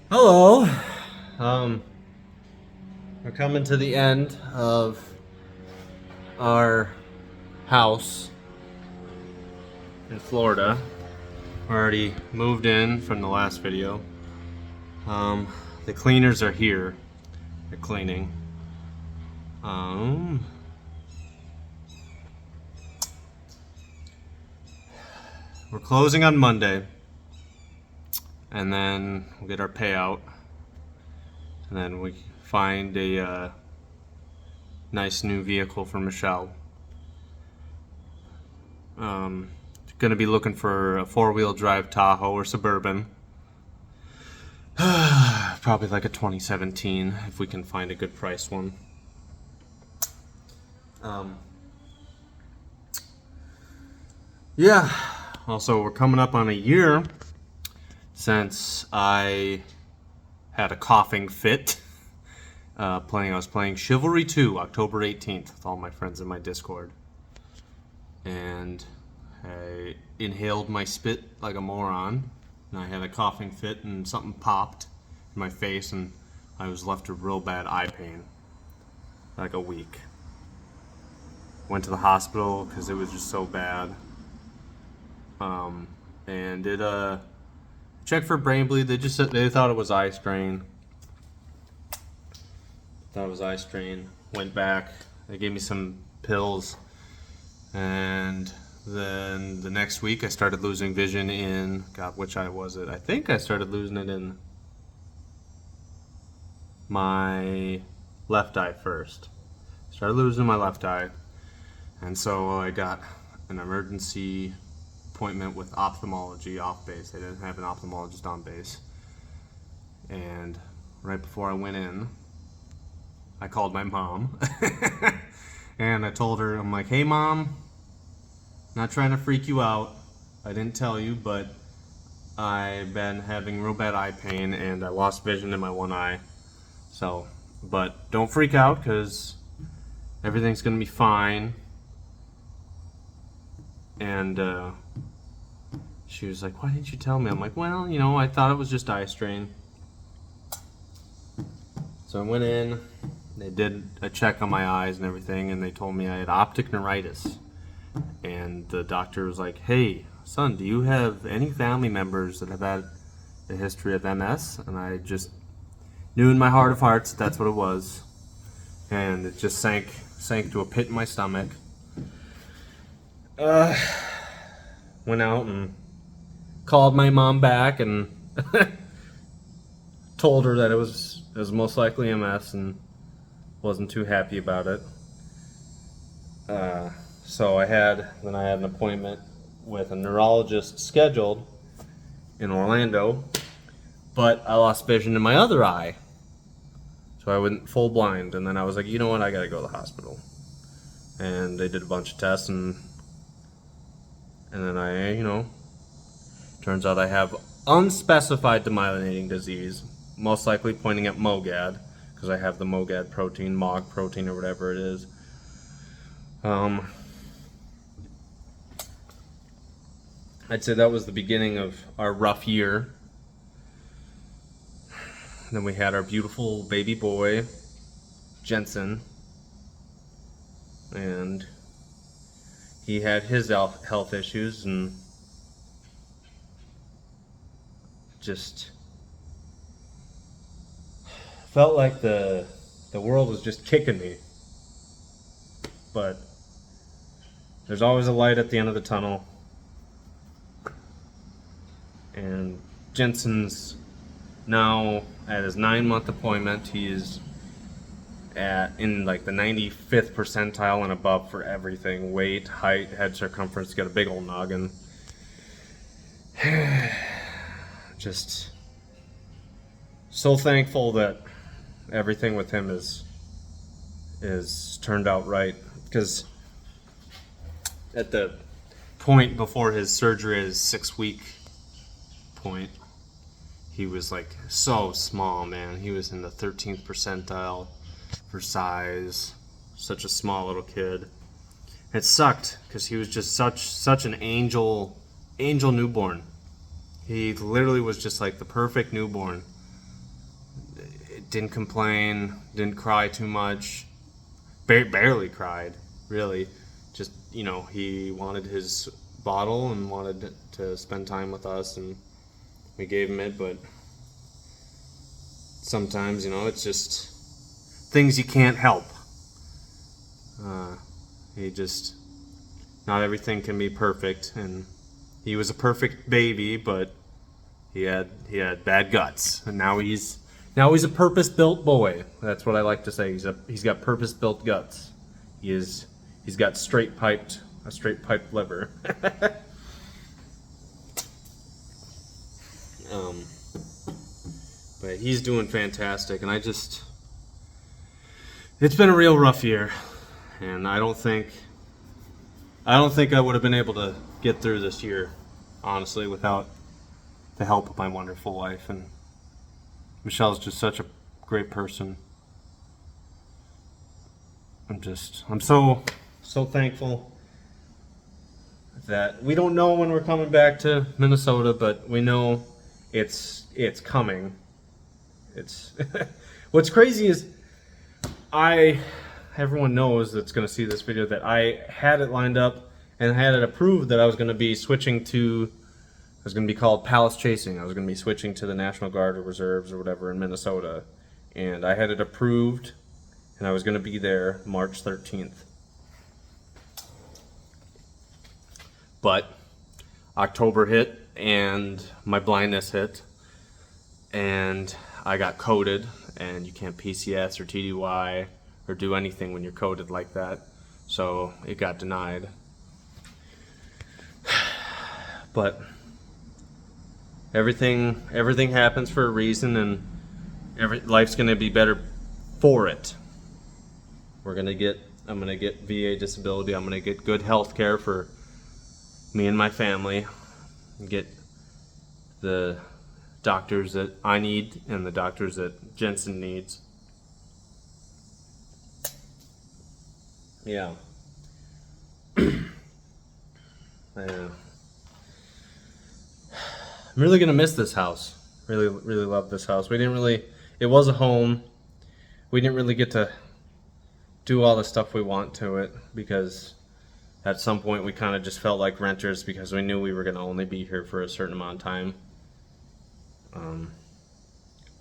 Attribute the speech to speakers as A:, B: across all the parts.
A: Hello. Um, we're coming to the end of our house in Florida. We're already moved in from the last video. Um, the cleaners are here. They're cleaning. Um, we're closing on Monday, and then we'll get our payout, and then we find a nice new vehicle for Michelle. Um, Gonna be looking for a four-wheel drive Tahoe or Suburban. Probably like a 2017 if we can find a good price one. Um, yeah. Also, we're coming up on a year since I had a coughing fit. I was playing Chivalry 2, October 18th, with all my friends in my Discord, and I inhaled my spit like a moron, and I had a coughing fit, and something popped in my face, and I was left with real bad eye pain, like a week. Went to the hospital because it was just so bad. And did a check for brain bleed. They just said they thought it was eye strain. Went back. They gave me some pills, and then the next week I started losing vision in which eye was it? I think I started losing it in my left eye first. Started losing my left eye, and so I got an emergency appointment with ophthalmology off base. They didn't have an ophthalmologist on base. And right before I went in, I called my mom and I told her, I'm like, hey mom, not trying to freak you out. I didn't tell you, but I've been having real bad eye pain and I lost vision in my one eye. So, but don't freak out because everything's going to be fine. And she was like, why didn't you tell me? I'm like, well, I thought it was just eye strain. So I went in, they did a check on my eyes and everything, and they told me I had optic neuritis. And the doctor was like, hey, son, do you have any family members that have had a history of MS? And I just knew in my heart of hearts that's what it was. And it just sank to a pit in my stomach. Went out and called my mom back and told her that it was most likely MS and wasn't too happy about it. So I had an appointment with a neurologist scheduled in Orlando, but I lost vision in my other eye. So I went full blind, and then I was like, you know what, I gotta go to the hospital. And they did a bunch of tests, and then turns out I have unspecified demyelinating disease, most likely pointing at MOGAD, because I have the MOGAD protein, MOG protein, or whatever it is. I'd say that was the beginning of our rough year. Then we had our beautiful baby boy, Jensen, and he had his health issues and just felt like the world was just kicking me. But there's always a light at the end of the tunnel. And Jensen's now at his 9-month appointment. He is in like the 95th percentile and above for everything: weight, height, head circumference. Got a big old noggin. Just so thankful that everything with him is turned out right, because at the point before his surgery, his 6-week point, he was like so small, man. He was in the 13th percentile for size. Such a small little kid. It sucked because he was just such an angel newborn. He literally was just like the perfect newborn. didn't complain, didn't cry too much, barely cried, really. Just, he wanted his bottle and wanted to spend time with us, and we gave him it, but sometimes, it's just things you can't help. Not everything can be perfect, and he was a perfect baby, but he had bad guts, and now he's a purpose-built boy. That's what I like to say. He's got purpose-built guts. He's got a straight piped liver. But he's doing fantastic, and it's been a real rough year, and I don't think I would have been able to get through this year, honestly, without the help of my wonderful wife. And Michelle's just such a great person. I'm so thankful that we don't know when we're coming back to Minnesota, but we know it's coming. It's what's crazy is everyone knows that's going to see this video that I had it lined up and had it approved that I was going to be switching to, it was going to be called Palace Chasing. I was going to be switching to the National Guard or Reserves or whatever in Minnesota, and I had it approved, and I was going to be there March 13th. But October hit and my blindness hit, and I got coded, and you can't PCS or TDY or do anything when you're coded like that, so it got denied. But everything happens for a reason, and life's gonna be better for it. I'm gonna get VA disability. I'm gonna get good health care for me and my family, get the doctors that I need and the doctors that Jensen needs. Yeah. I'm really gonna miss this house. Really love this house. It was a home. We didn't really get to do all the stuff we want to it, because at some point we kind of just felt like renters, because we knew we were gonna only be here for a certain amount of time.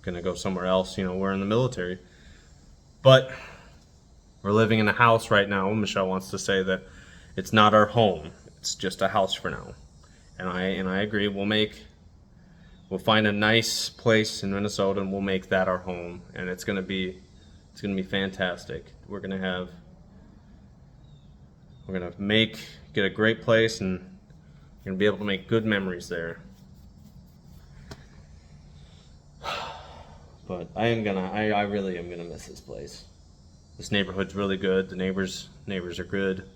A: Gonna go somewhere else, we're in the military. But we're living in a house right now. Michelle wants to say that it's not our home. It's just a house for now. And I agree. We'll find a nice place in Minnesota and we'll make that our home. And it's gonna be fantastic. We're gonna get a great place, and we're gonna be able to make good memories there. But I really am gonna miss this place. This neighborhood's really good. The neighbors are good.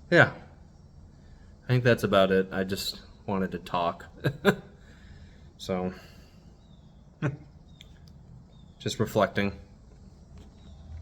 A: Yeah. I think that's about it. I just wanted to talk. So, just reflecting.